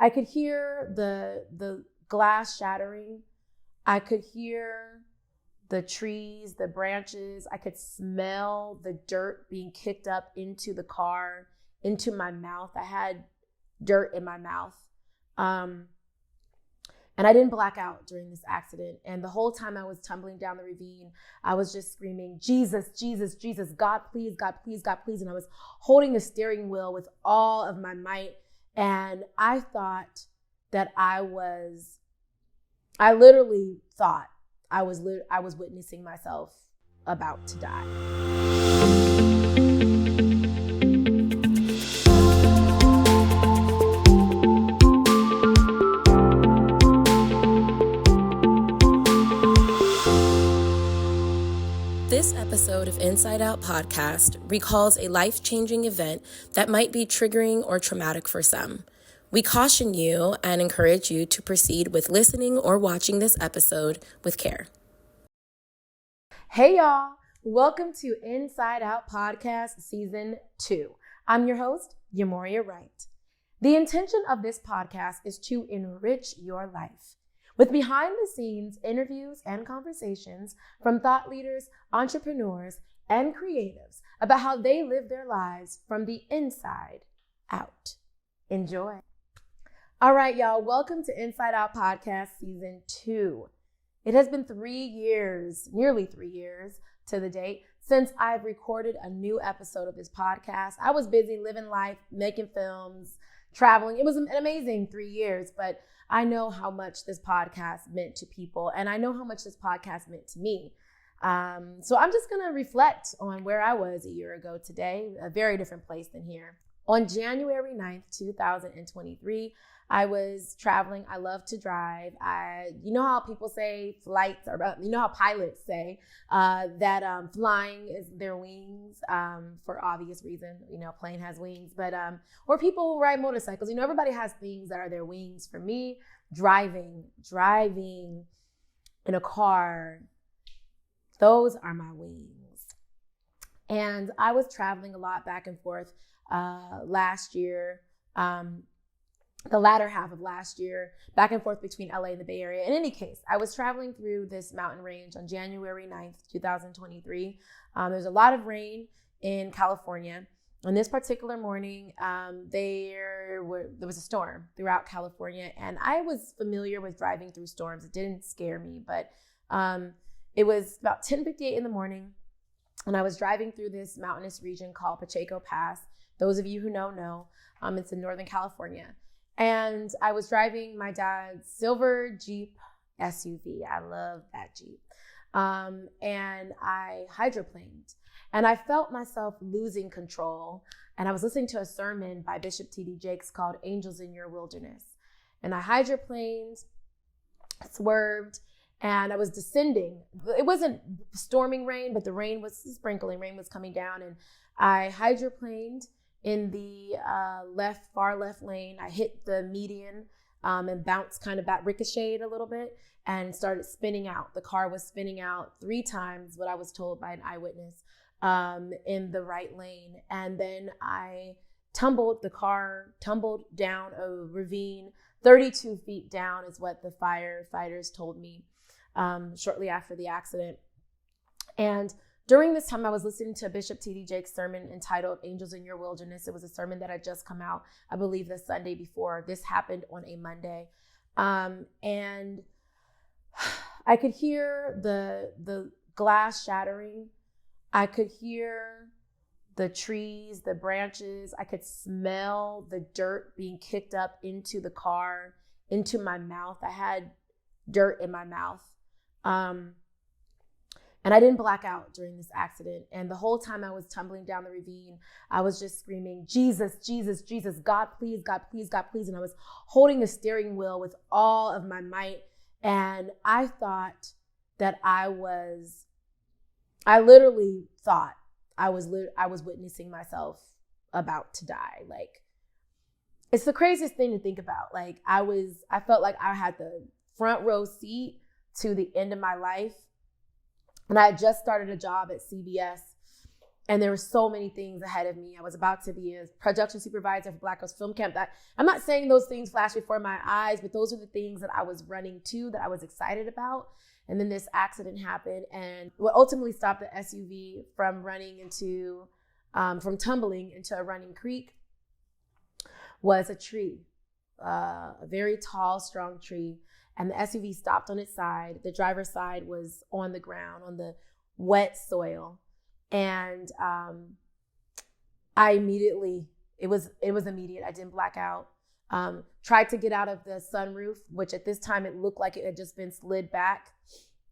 I could hear the glass shattering. I could hear the trees, the branches. I could smell the dirt being kicked up into the car, into my mouth. I had dirt in my mouth. And I didn't black out during this accident. And the whole time I was tumbling down the ravine, I was just screaming, Jesus, Jesus, Jesus, God, please, God, please, God, please. And I was holding the steering wheel with all of my might. And I thought that I literally thought I was witnessing myself about to die. This episode of Inside Out Podcast recalls a life-changing event that might be triggering or traumatic for some. We caution you and encourage you to proceed with listening or watching this episode with care. Hey y'all, welcome to Inside Out Podcast Season 2. I'm your host, Yhá Mourhia Wright. The intention of this podcast is to enrich your life with behind-the-scenes interviews and conversations from thought leaders, entrepreneurs, and creatives about how they live their lives from the inside out. Enjoy. All right, y'all, welcome to Inside Out Podcast Season 2. It has been 3 years, nearly 3 years to the date, since I've recorded a new episode of this podcast. I was busy living life, making films, traveling. It was an amazing 3 years, but I know how much this podcast meant to people, and I know how much this podcast meant to me. So I'm just going to reflect on where I was a year ago today, a very different place than here. On January 9th, 2023, I was traveling. I love to drive. You know how people say flights, or you know how pilots say that flying is their wings for obvious reason. You know, plane has wings, but or people who ride motorcycles. You know, everybody has things that are their wings. For me, driving in a car, those are my wings. And I was traveling a lot back and forth last year. The latter half of last year, back and forth between LA and the Bay Area. In any case, I was traveling through this mountain range on January 9th, 2023. There's a lot of rain in California. On this particular morning, there was a storm throughout California, and I was familiar with driving through storms. It didn't scare me, but it was about 10:58 in the morning, and I was driving through this mountainous region called Pacheco Pass. Those of you who know, it's in Northern California. And I was driving my dad's silver Jeep SUV. I love that Jeep. And I hydroplaned. And I felt myself losing control. And I was listening to a sermon by Bishop T.D. called Angels in Your Wilderness. And I hydroplaned, swerved, and I was descending. It wasn't storming rain, but the rain was sprinkling. Rain was coming down. And I hydroplaned in the far left lane. I hit the median and bounced, kind of ricocheted a little bit and started spinning out. The car was spinning out 3 times, what I was told by an eyewitness, in the right lane. And then the car tumbled down a ravine, 32 feet down is what the firefighters told me shortly after the accident. And during this time, I was listening to Bishop T.D. sermon entitled Angels in Your Wilderness. It was a sermon that had just come out, I believe, the Sunday before. This happened on a Monday. And I could hear the glass shattering. I could hear the trees, the branches. I could smell the dirt being kicked up into the car, into my mouth. I had dirt in my mouth. And I didn't black out during this accident. And the whole time I was tumbling down the ravine, I was just screaming, Jesus, Jesus, Jesus, God, please, God, please, God, please. And I was holding the steering wheel with all of my might. And I thought that I literally thought I was witnessing myself about to die. Like, it's the craziest thing to think about. Like, I felt like I had the front row seat to the end of my life. And I had just started a job at CBS And there were so many things ahead of me. I was about to be a production supervisor for Black Girls Film Camp. That I'm not saying those things flash before my eyes, but those are the things that I was running to, that I was excited about. And then this accident happened. And what ultimately stopped the SUV from from tumbling into a running creek was a tree, a very tall, strong tree. And the SUV stopped on its side. The driver's side was on the ground, on the wet soil. And I immediately, it was immediate. I didn't black out. Tried to get out of the sunroof, which at this time it looked like it had just been slid back.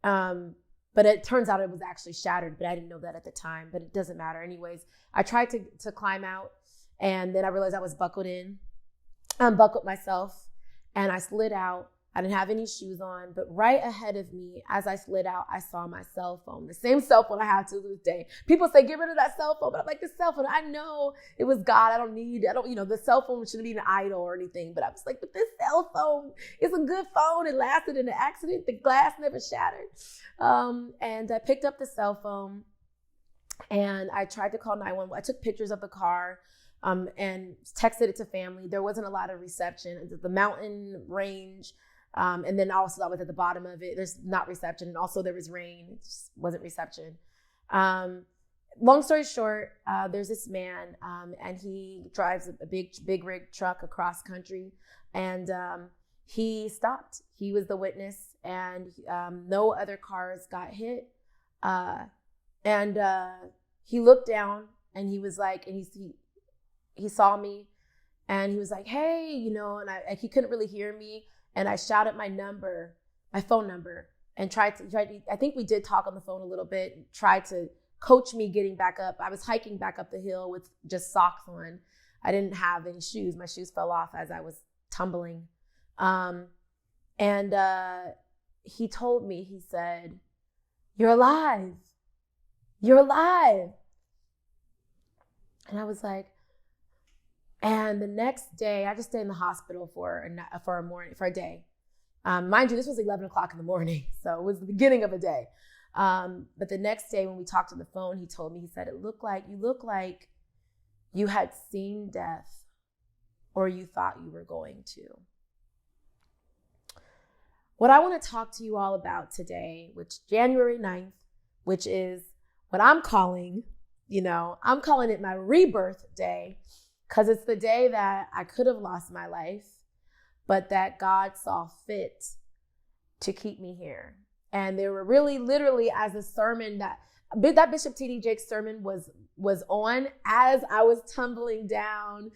But it turns out it was actually shattered, but I didn't know that at the time, but it doesn't matter. Anyways, I tried to climb out, and then I realized I was buckled in. I unbuckled myself and I slid out. I didn't have any shoes on, but right ahead of me, as I slid out, I saw my cell phone, the same cell phone I have to this day. People say, get rid of that cell phone, but I'm like, the cell phone, I know it was God. The cell phone shouldn't be an idol or anything, but I was like, but this cell phone is a good phone. It lasted in an accident. The glass never shattered. And I picked up the cell phone and I tried to call 911. I took pictures of the car and texted it to family. There wasn't a lot of reception. The mountain range. And then also I was at the bottom of it. There's not reception. And also there was rain. It just wasn't reception. Long story short, there's this man, and he drives a big rig truck across country. And he stopped. He was the witness, and no other cars got hit. And he looked down and he was like, and he saw me and he was like, hey, and he couldn't really hear me. And I shouted my phone number, and tried to, I think we did talk on the phone a little bit, and tried to coach me getting back up. I was hiking back up the hill with just socks on. I didn't have any shoes. My shoes fell off as I was tumbling. And he told me, he said, you're alive. You're alive. And I was like, and the next day, I just stayed in the hospital for a day. Mind you, this was 11 o'clock in the morning, so it was the beginning of a day. But the next day when we talked on the phone, he told me, he said, you look like you had seen death, or you thought you were going to. What I want to talk to you all about today, which January 9th, which is what I'm calling it my rebirth day. Because it's the day that I could have lost my life, but that God saw fit to keep me here. And there were really, literally, as a sermon that Bishop T.D. Jake's sermon was on as I was tumbling down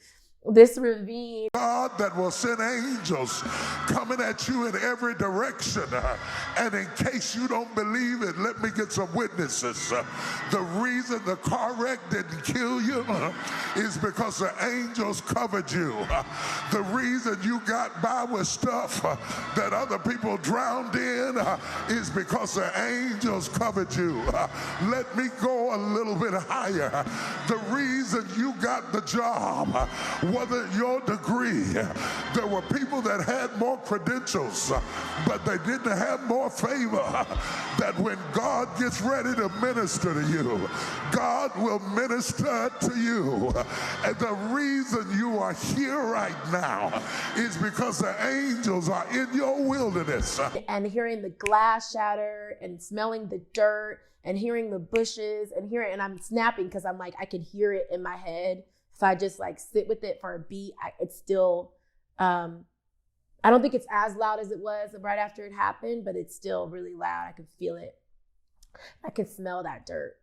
this ravine. God that will send angels coming at you in every direction. And in case you don't believe it, let me get some witnesses. The reason the car wreck didn't kill you is because the angels covered you. The reason you got by with stuff that other people drowned in is because the angels covered you. Let me go a little bit higher. The reason you got the job wasn't your degree. There were people that had more credentials, but they didn't have more favor. That when God gets ready to minister to you, God will minister to you. And the reason you are here right now is because the angels are in your wilderness. And hearing the glass shatter and smelling the dirt and hearing the bushes and I'm snapping because I'm like, I can hear it in my head. If I just like sit with it for a beat, it's still, I don't think it's as loud as it was right after it happened, but it's still really loud. I can feel it. I can smell that dirt.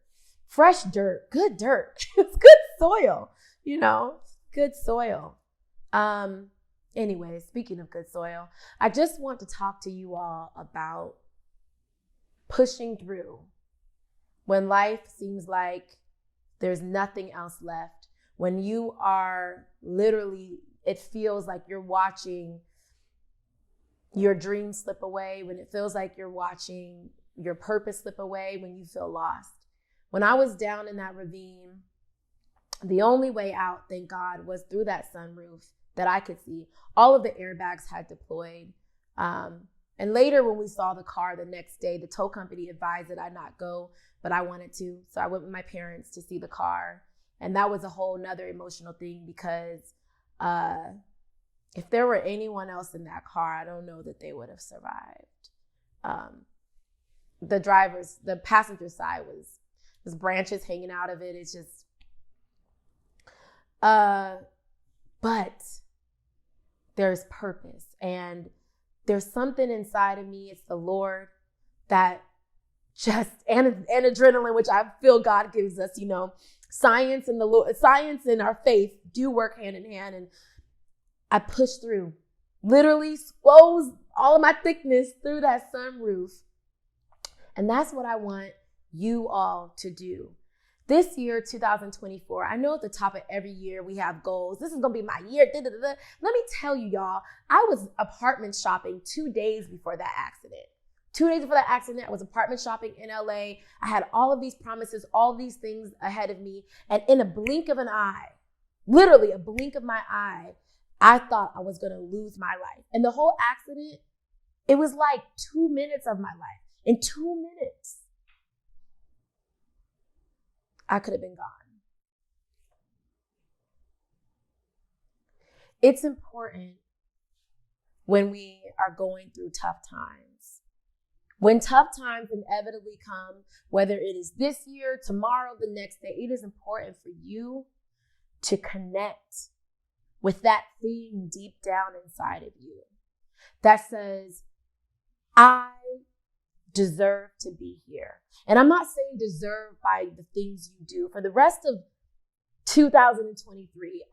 Fresh dirt, good dirt. It's good soil, good soil. Anyway, speaking of good soil, I just want to talk to you all about pushing through when life seems like there's nothing else left. When you are literally, it feels like you're watching your dreams slip away, when it feels like you're watching your purpose slip away, when you feel lost. When I was down in that ravine, the only way out, thank God, was through that sunroof that I could see. All of the airbags had deployed. And And later when we saw the car the next day, the tow company advised that I not go, but I wanted to. So I went with my parents to see the car. And that was a whole nother emotional thing because if there were anyone else in that car, I don't know that they would have survived. The passenger side was branches hanging out of it. It's just, but there's purpose and there's something inside of me. It's the Lord that and adrenaline, which I feel God gives us, science and our faith do work hand in hand. And I pushed through, literally squoze all of my thickness through that sunroof. And that's what I want you all to do. This year, 2024, I know at the top of every year we have goals. This is going to be my year. Let me tell you, y'all, I was apartment shopping 2 days before that accident. 2 days before that accident, I was apartment shopping in LA. I had all of these promises, all these things ahead of me. And in a blink of an eye, literally a blink of my eye, I thought I was going to lose my life. And the whole accident, it was like 2 minutes of my life. In 2 minutes, I could have been gone. It's important when we are going through tough times. When tough times inevitably come, whether it is this year, tomorrow, the next day, it is important for you to connect with that thing deep down inside of you that says, I deserve to be here. And I'm not saying deserve by the things you do. For the rest of 2023,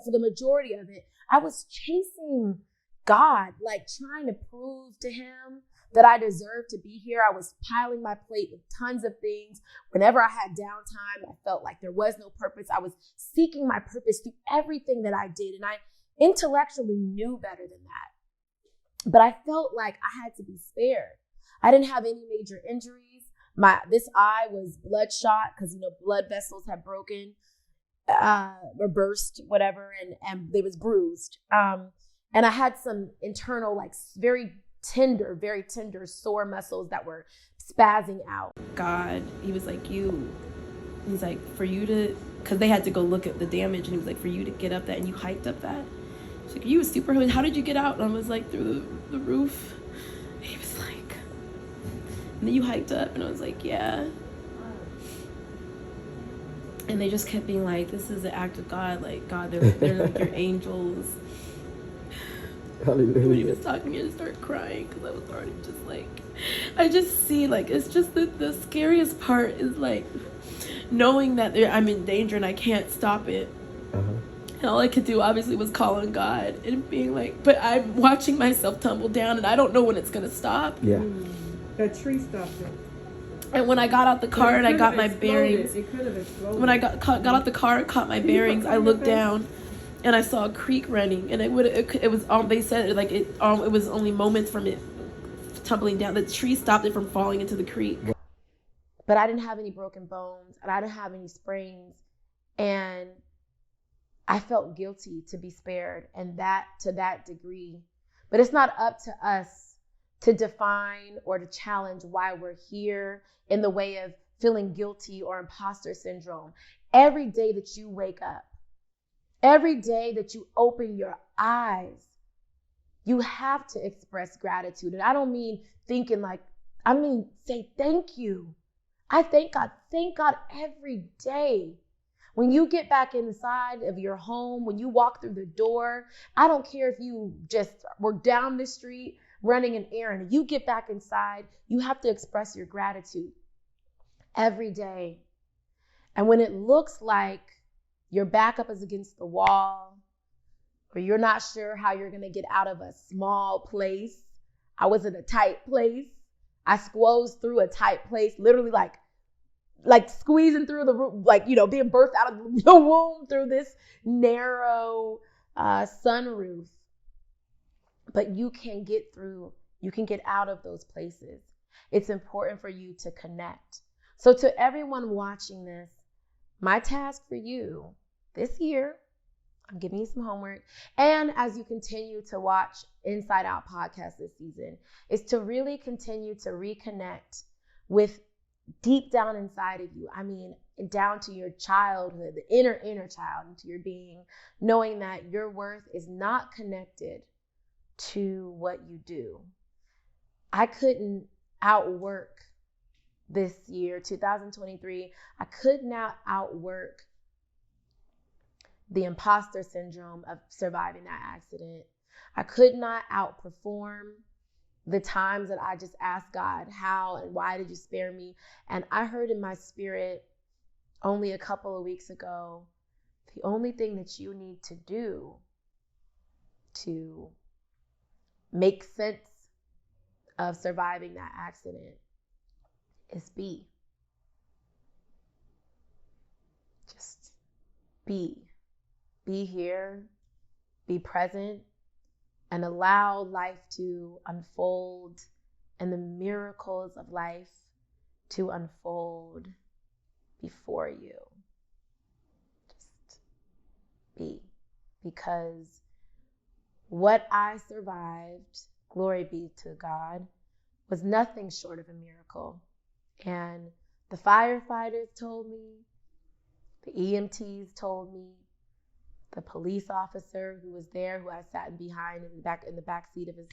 for the majority of it, I was chasing God, like trying to prove to him that I deserved to be here. I was piling my plate with tons of things. Whenever I had downtime, I felt like there was no purpose. I was seeking my purpose through everything that I did. And I intellectually knew better than that. But I felt like I had to be spared. I didn't have any major injuries. This eye was bloodshot because, blood vessels had broken or burst, whatever, and it was bruised. And I had some internal, like very tender sore muscles that were spazzing out. God, he was like, he's like, for you to, because they had to go look at the damage, and he was like, for you to get up that, and you hiked up that. He's like, you was super, how did you get out? And I was like, through the roof. He was like, and then you hiked up, and I was like, yeah. And they just kept being like, this is the act of God. Like, God, they're like your angels. Hallelujah. When he was talking to me, I just started crying because I was already just like, I just see, like, it's just the scariest part is like knowing that I'm in danger and I can't stop it. And all I could do obviously was call on God and being like, but I'm watching myself tumble down and I don't know when it's going to stop. Yeah. That tree stopped it. And when I got out the car and I got my bearings, It could have exploded. when I got out the car and caught my bearings, I looked down and I saw a creek running, and it was they said like it was only moments from it tumbling down. The tree stopped it from falling into the creek. But I didn't have any broken bones and I didn't have any sprains, and I felt guilty to be spared, and that to that degree. But it's not up to us to define or to challenge why we're here in the way of feeling guilty or imposter syndrome. Every day that you wake up, every day that you open your eyes, you have to express gratitude. And I don't mean thinking like, I mean say thank you. I thank God every day. When you get back inside of your home, when you walk through the door, I don't care if you just were down the street running an errand. You get back inside, you have to express your gratitude every day. And when it looks like your back up is against the wall, or you're not sure how you're going to get out of a small place. I was in a tight place. I squozed through a tight place, literally like squeezing through the room, like, being birthed out of the womb through this narrow sunroof. But you can get through, you can get out of those places. It's important for you to connect. So to everyone watching this, my task for you this year, I'm giving you some homework. And as you continue to watch Inside Out Podcast this season, is to really continue to reconnect with deep down inside of you. I mean, down to your childhood, the inner child, into your being, knowing that your worth is not connected to what you do. I couldn't outwork this year, 2023. I could not outwork the impostor syndrome of surviving that accident. I could not outperform the times that I just asked God, how and why did you spare me? And I heard in my spirit only a couple of weeks ago, the only thing that you need to do to make sense of surviving that accident is be. Just be. Be here, be present, and allow life to unfold and the miracles of life to unfold before you. Just be. Because what I survived, glory be to God, was nothing short of a miracle. And the firefighters told me, the EMTs told me, the police officer who was there, who I sat behind in the back seat of the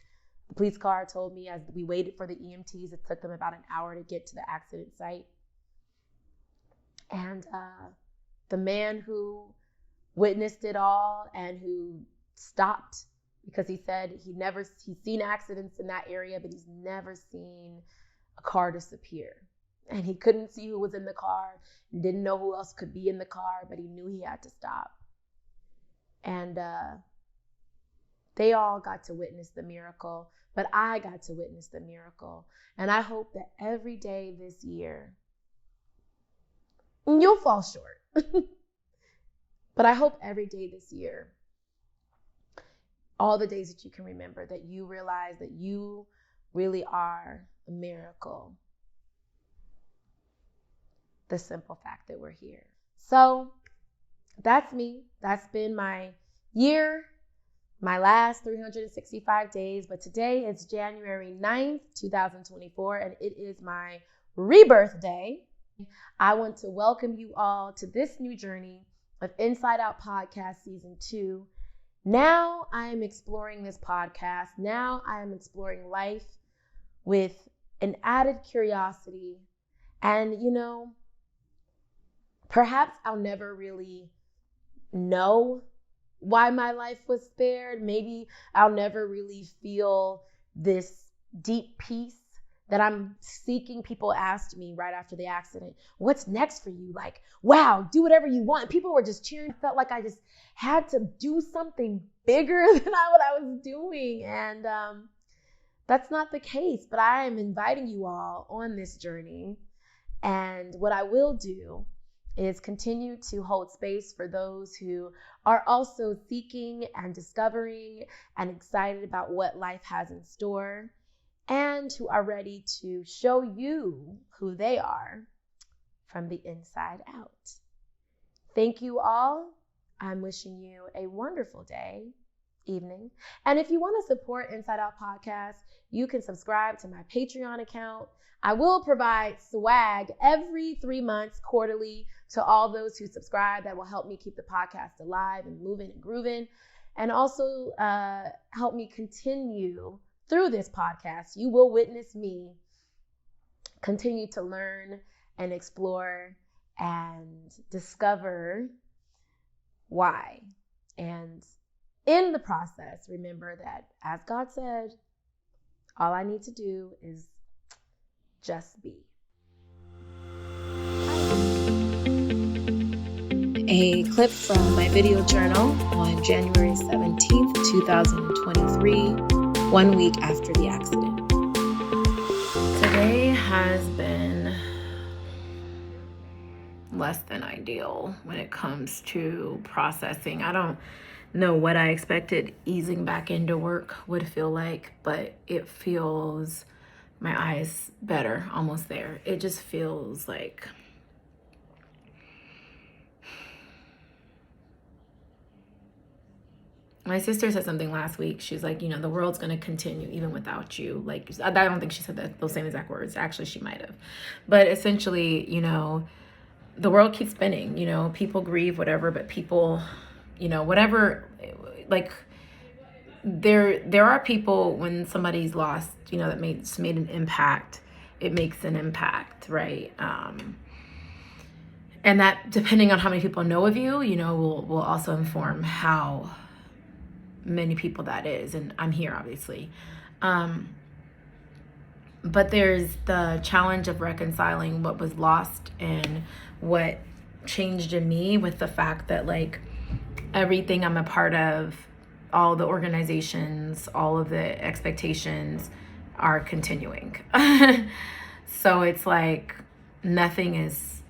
police car, told me as we waited for the EMTs, it took them about an hour to get to the accident site. And the man who witnessed it all and who stopped, because he said he's seen accidents in that area, but he's never seen a car disappear. And he couldn't see who was in the car, and didn't know who else could be in the car, but he knew he had to stop. And they all got to witness the miracle, but I got to witness the miracle. And I hope that every day this year, you'll fall short, but I hope every day this year, all the days that you can remember, that you realize that you really are a miracle. The simple fact that we're here. So that's me. That's been my year, my last 365 days. But today is January 9th, 2024, and it is my rebirth day. I want to welcome you all to this new journey of Inside Out Podcast Season 2. Now I am exploring this podcast. Now I am exploring life with an added curiosity. And, perhaps I'll never really know why my life was spared. Maybe I'll never really feel this deep peace that I'm seeking. People asked me right after the accident, what's next for you? Like, wow, do whatever you want. People were just cheering. It felt like I just had to do something bigger than what I was doing. And that's not the case, but I am inviting you all on this journey. And what I will do is continue to hold space for those who are also seeking and discovering and excited about what life has in store, and who are ready to show you who they are from the inside out. Thank you all. I'm wishing you a wonderful day, evening. And if you want to support Inside Out Podcast, you can subscribe to my Patreon account. I will provide swag every 3 months, quarterly, to all those who subscribe. That will help me keep the podcast alive and moving and grooving, and also help me continue through this podcast. You will witness me continue to learn and explore and discover why. And in the process, remember that, as God said, all I need to do is just be. A clip from my video journal on January 17th, 2023, 1 week after the accident. Today has been less than ideal when it comes to processing. I don't know what I expected easing back into work would feel like, but it feels, my eyes better, almost there. It just feels like my sister said something last week. She's like, you know, the world's going to continue even without you. Like, I don't think she said those same exact words. Actually, she might have. But essentially, you know, the world keeps spinning. You know, people grieve, whatever, but people, you know, whatever, like, there are people when somebody's lost, you know, that made an impact. It makes an impact, right? And that, depending on how many people know of you, you know, will also inform how many people that is. And I'm here, obviously. But there's the challenge of reconciling what was lost and what changed in me with the fact that, like, everything I'm a part of, all the organizations, all of the expectations are continuing. So it's like nothing is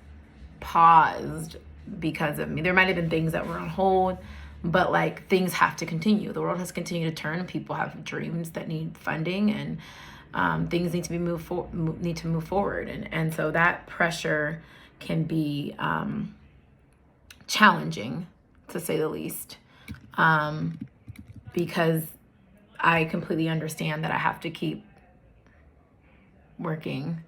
paused because of me. There might have been things that were on hold, but like things have to continue. The world has continued to turn. People have dreams that need funding, and things need to be move forward. And so that pressure can be challenging, to say the least, because I completely understand that I have to keep working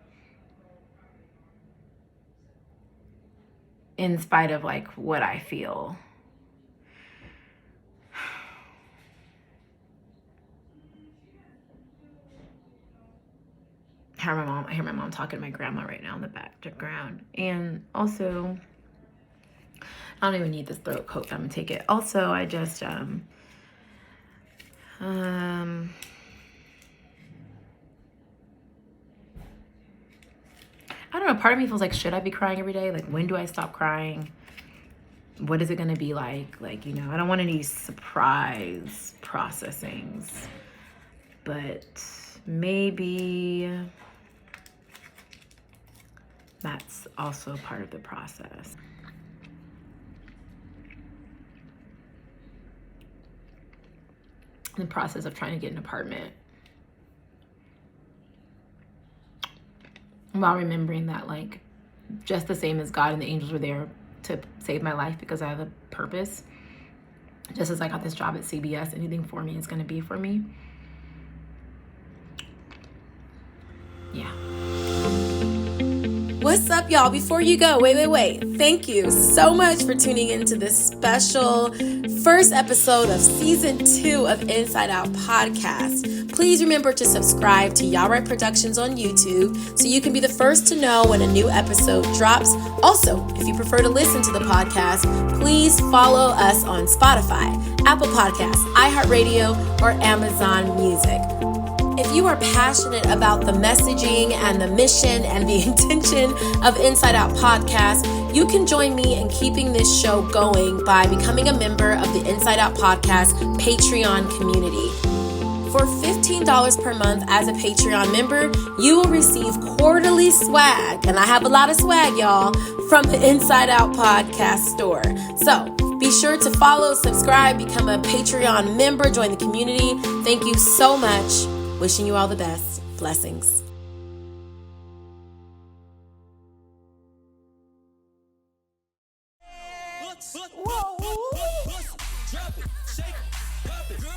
in spite of like what I feel. I hear my mom talking to my grandma right now in the background. And also, I don't even need this throat coat. I'm gonna take it. Also, I just I don't know, part of me feels like, should I be crying every day? Like, when do I stop crying? What is it gonna be like? Like, you know, I don't want any surprise processings, but maybe that's also part of the process. The process of trying to get an apartment, while remembering that, like, just the same as God and the angels were there to save my life because I have a purpose, just as I got this job at CBS, anything for me is going to be for me. Yeah. What's up, y'all? Before you go, wait. Thank you so much for tuning into this special first episode of season 2 of Inside Out Podcast. Please remember to subscribe to YháWright Productions on YouTube so you can be the first to know when a new episode drops. Also, if you prefer to listen to the podcast, please follow us on Spotify, Apple Podcasts, iHeartRadio, or Amazon Music. If you are passionate about the messaging and the mission and the intention of Inside Out Podcast, you can join me in keeping this show going by becoming a member of the Inside Out Podcast Patreon community. For $15 per month as a Patreon member, you will receive quarterly swag, and I have a lot of swag, y'all, from the Inside Out Podcast store. So be sure to follow, subscribe, become a Patreon member, join the community. Thank you so much. Wishing you all the best. Blessings. Whoa.